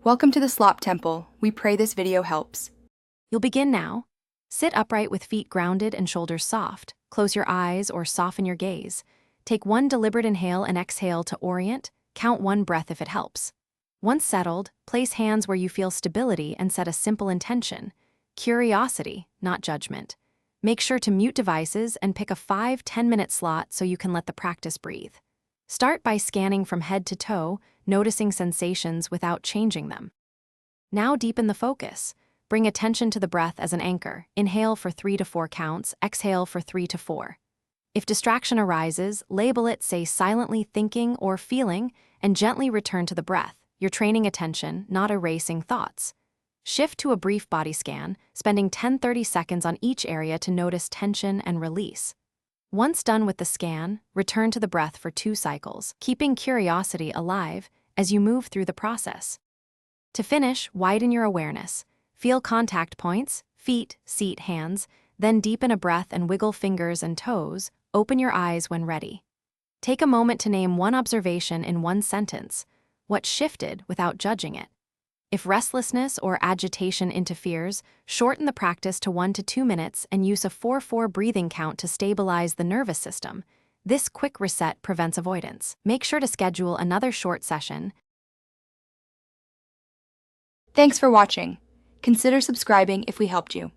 Welcome to the Slop Temple. We pray this video helps. You'll begin now. Sit upright with feet grounded and shoulders soft. Close your eyes or soften your gaze. Take one deliberate inhale and exhale to orient. Count one breath if it helps. Once settled, place hands where you feel stability and set a simple intention. Curiosity, not judgment. Make sure to mute devices and pick a 5-10-minute slot so you can let the practice breathe. Start by scanning from head to toe, noticing sensations without changing them. Now deepen the focus. Bring attention to the breath as an anchor. Inhale for 3 to 4 counts, exhale for 3 to 4. If distraction arises, label it, say silently thinking or feeling, and gently return to the breath. You're training attention, not erasing thoughts. Shift to a brief body scan, spending 10-30 seconds on each area to notice tension and release. Once done with the scan, return to the breath for 2 cycles, keeping curiosity alive as you move through the process. To finish, widen your awareness. Feel contact points, feet, seat, hands, then deepen a breath and wiggle fingers and toes. Open your eyes when ready. Take a moment to name one observation in one sentence. What shifted without judging it? If restlessness or agitation interferes, shorten the practice to 1 to 2 minutes and use a 4-4 breathing count to stabilize the nervous system. This quick reset prevents avoidance. Make sure to schedule another short session. Thanks for watching. Consider subscribing if we helped you.